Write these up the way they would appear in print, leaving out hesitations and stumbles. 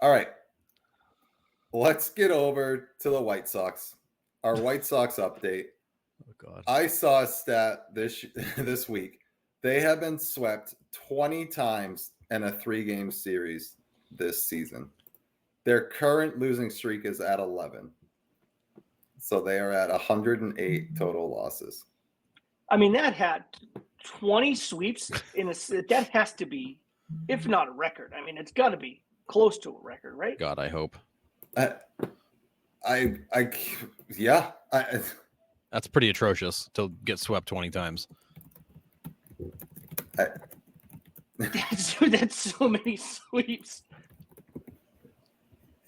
All right. Let's get over to the White Sox. Our White Sox update. Oh God. I saw a stat this week. They have been swept 20 times in a 3-game series this season. Their current losing streak is at 11. So they are at 108 total losses. I mean, that had 20 sweeps that has to be, if not a record. I mean, it's got to be close to a record, right? God, I hope. Yeah. That's pretty atrocious to get swept 20 times. That's so many sweeps.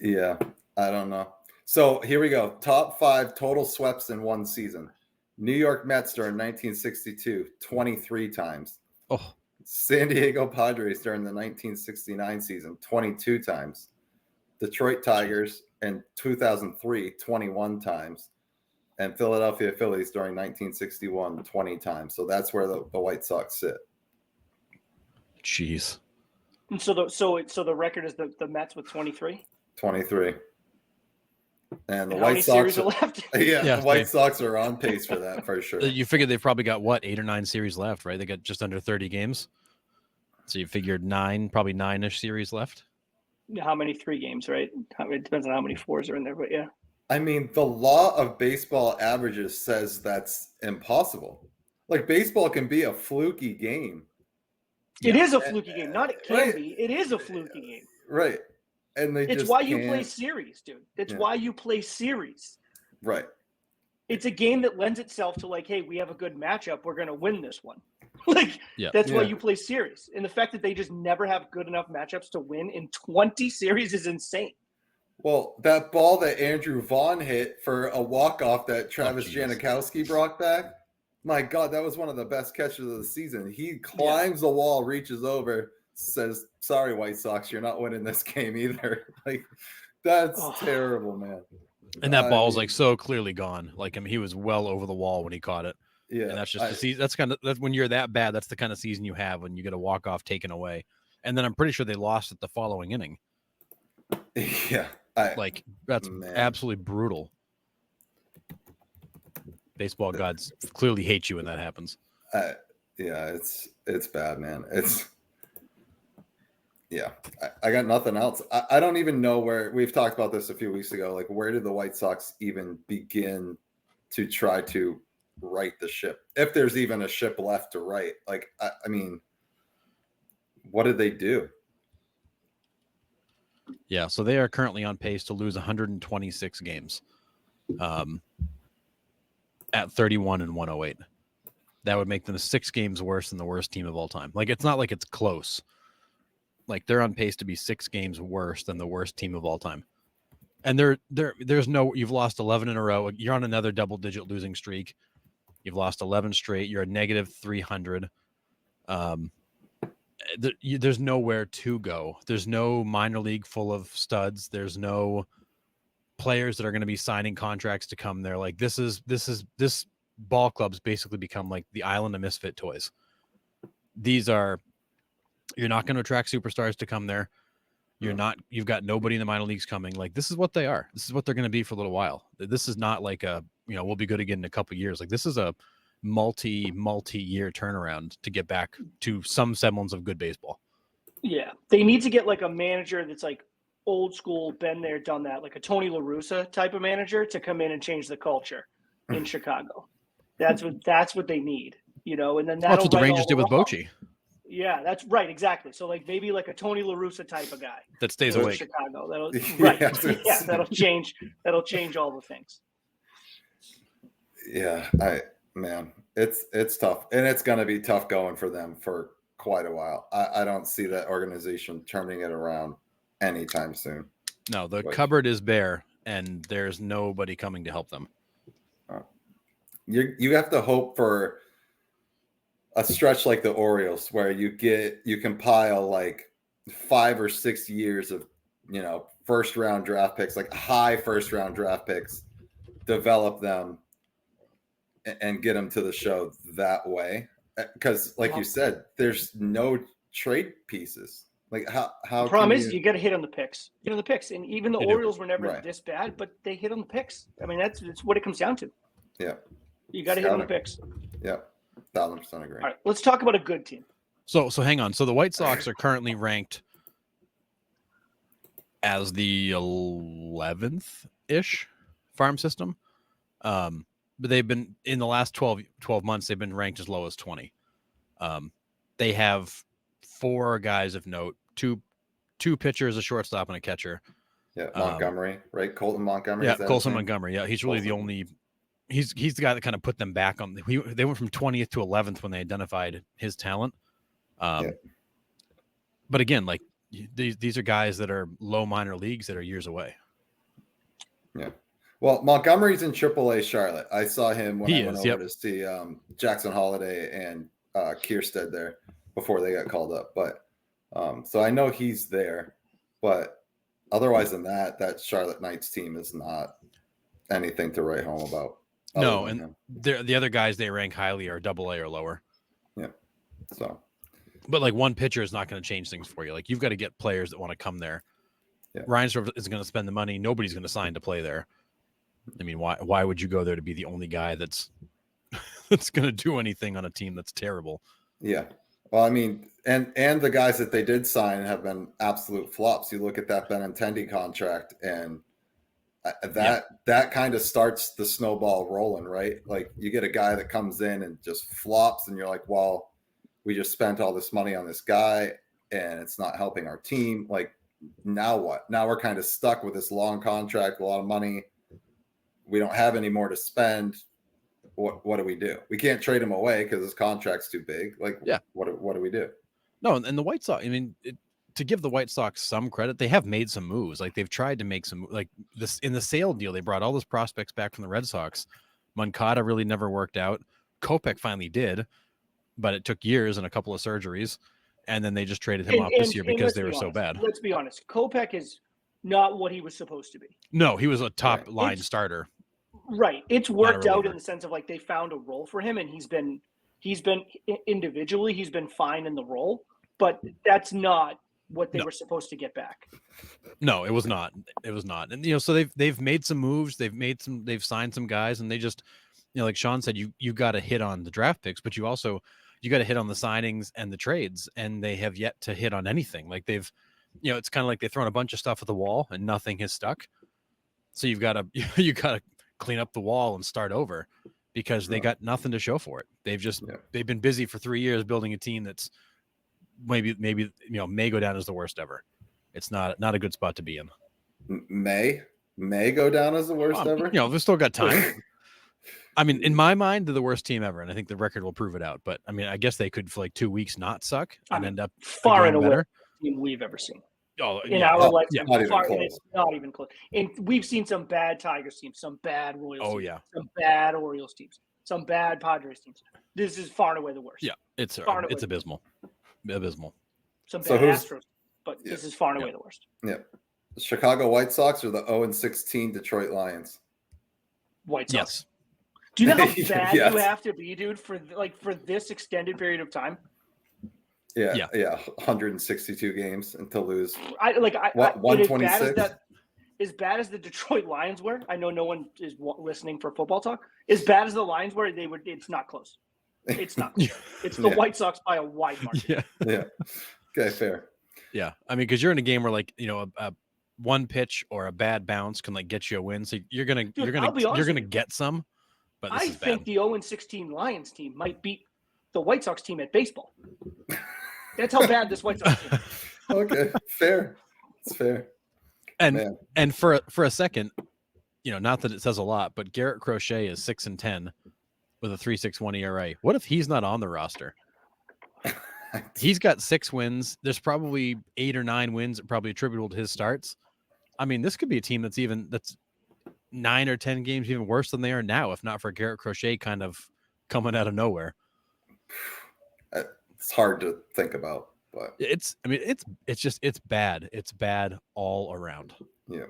Yeah, I don't know. So here we go. Top 5 total sweeps in one season. New York Mets during 1962, 23 times. Oh, San Diego Padres during the 1969 season, 22 times. Detroit Tigers in 2003, 21 times. And Philadelphia Phillies during 1961, 20 times. So that's where the White Sox sit. jeez. And so the record is the Mets with 23. 23. And the How White many Sox series are left? Yeah, the White Sox are on pace for that for sure. You figure they've probably got 8 or 9 series left, right? They got just under 30 games. So you figured 9, probably 9-ish series left. How many 3 games, right? It depends on how many 4s are in there, but yeah. I mean, the law of baseball averages says that's impossible. Like, baseball can be a fluky game. It is a fluky game. Not it can Right. be. It is a fluky game. Right. And It's why you play series, dude. It's why you play series. Right. It's a game that lends itself to like, hey, we have a good matchup. We're going to win this one. That's why you play series. And the fact that they just never have good enough matchups to win in 20 series is insane. Well, that ball that Andrew Vaughn hit for a walk-off that Travis Janikowski brought back, my God, that was one of the best catches of the season. He climbs the wall, reaches over, says, sorry, White Sox, you're not winning this game either. Like, that's terrible, man. And that ball's like so clearly gone. Like, I mean, he was well over the wall when he caught it. Yeah. And that's just the season. That's when you're that bad. That's the kind of season you have when you get a walk-off taken away. And then I'm pretty sure they lost it the following inning. Yeah. That's absolutely brutal. Baseball gods clearly hate you when that happens. Yeah, it's bad, man. I got nothing else. I don't even know where. We've talked about this a few weeks ago. Like, where did the White Sox even begin to try to right the ship? If there's even a ship left to right. Like, I mean, what did they do? Yeah, so they are currently on pace to lose 126 games at 31 and 108. That would make them 6 games worse than the worst team of all time. Like, it's not like it's close. Like, they're on pace to be 6 games worse than the worst team of all time. And there's no, you've lost 11 in a row. You're on another double-digit losing streak. You've lost 11 straight. You're a negative 300. There's nowhere to go. There's no minor league full of studs. There's no players that are going to be signing contracts to come there. Like, this ball club's basically become like the island of misfit toys. You're not going to attract superstars to come there. You've got nobody in the minor leagues coming. Like, this is what they are. This is what they're going to be for a little while. This is not like we'll be good again in a couple of years. Like, this is a multi-year turnaround to get back to some semblance of good baseball. Yeah. They need to get like a manager that's like old school, been there, done that, like a Tony La Russa type of manager to come in and change the culture in Chicago. That's what they need, and then that's what the Rangers did with Bochy. Yeah, that's right, exactly. So like maybe like a Tony La Russa type of guy that stays awake. Chicago. That'll change all the things. Yeah, it's tough, and it's going to be tough going for them for quite a while. I don't see that organization turning it around anytime soon. No, the cupboard is bare, and there's nobody coming to help them. You have to hope for a stretch like the Orioles, where you compile like 5 or 6 years of first round draft picks, like high first round draft picks, develop them and get them to the show that way. Because like you said, there's no trade pieces. Like how The problem is you got to hit on the picks. Hit on the picks, and even the Orioles were never this bad, but they hit on the picks. I mean, that's what it comes down to. Yeah, you got to hit on the picks. Yeah, 1,000% agree. All right, let's talk about a good team. So hang on. So the White Sox are currently ranked as the 11th ish farm system, but they've been in the last 12 months. They've been ranked as low as 20. They have 4 guys of note, two pitchers, a shortstop, and a catcher. Yeah, Montgomery, right? Colton Montgomery. Yeah, Colton Montgomery. Yeah, he's really the only. He's the guy that kind of put them back on. They went from 20th to 11th when they identified his talent. But again, like these are guys that are low minor leagues that are years away. Yeah. Well, Montgomery's in AAA Charlotte. I saw him when I went over to see Jackson Holiday and Kierstead there before they got called up. But so I know he's there. But otherwise than that Charlotte Knights team is not anything to write home about. No, and the other guys they rank highly are AA or lower. Yeah. So. But like one pitcher is not going to change things for you. Like you've got to get players that want to come there. Yeah. Reinsdorf is going to spend the money. Nobody's going to sign to play there. I mean, why would you go there to be the only guy that's going to do anything on a team that's terrible? Yeah. Well, I mean, and the guys that they did sign have been absolute flops. You look at that Benintendi contract, and that kind of starts the snowball rolling, right? Like you get a guy that comes in and just flops, and you're like, well, we just spent all this money on this guy, and it's not helping our team. Like, now what? Now we're kind of stuck with this long contract, a lot of money. We don't have any more to spend. What do we do? We can't trade him away because his contract's too big. Like, what do we do? No, and the White Sox, I mean, to give the White Sox some credit, they have made some moves. Like they've tried to make some, like this in the Sale deal, they brought all those prospects back from the Red Sox. Moncada really never worked out. Kopech finally did, but it took years and a couple of surgeries. And then they just traded him off this year because they were so bad. Let's be honest. Kopech is not what he was supposed to be. No, he was a top line starter. Right. It's worked out in the sense of like they found a role for him, and he's been individually, he's been fine in the role, but that's not what they were supposed to get back. No, it was not. It was not. And so they've made some moves, they've signed some guys, and they just, like Sean said, you got to hit on the draft picks, but you got to hit on the signings and the trades, and they have yet to hit on anything. Like they've, it's kind of like they've thrown a bunch of stuff at the wall and nothing has stuck. So you got to clean up the wall and start over because they got nothing to show for it. They've been busy for 3 years building a team that's maybe may go down as the worst ever. It's not a good spot to be in. May go down as the worst ever. They've still got time. I mean, in my mind, they're the worst team ever, and I think the record will prove it out. But I mean, I guess they could for like 2 weeks not suck and end up far and away team we've ever seen. In our lifetime, it's not even close. And we've seen some bad Tigers teams, some bad Royals teams, some bad Orioles teams, some bad Padres teams. This is far and away the worst. Yeah, it's abysmal. Abysmal. Some bad Astros, but this is far and away the worst. Yeah. The Chicago White Sox or the 0-16 Detroit Lions? White Sox. Yes. Do you know how bad you have to be, dude, for this extended period of time? Yeah. 162 games and to lose. 126. As bad as the Detroit Lions were, I know no one is listening for football talk. As bad as the Lions were, it's not close. It's not close. It's the White Sox by a wide margin. Yeah. Okay, fair. Yeah, I mean, because you're in a game where a one pitch or a bad bounce can get you a win. So you're gonna get some. But I think the 0-16 Lions team might beat the White Sox team at baseball. That's how bad this White Sox team is. Okay, fair. It's fair. And for a second, not that it says a lot, but Garrett Crochet is 6-10 with a 3.61 ERA. What if he's not on the roster? He's got 6 wins. There's probably 8 or 9 wins that probably attributable to his starts. I mean, this could be a team that's 9 or 10 games even worse than they are now, if not for Garrett Crochet kind of coming out of nowhere. It's hard to think about, but it's bad. It's bad all around. Yeah.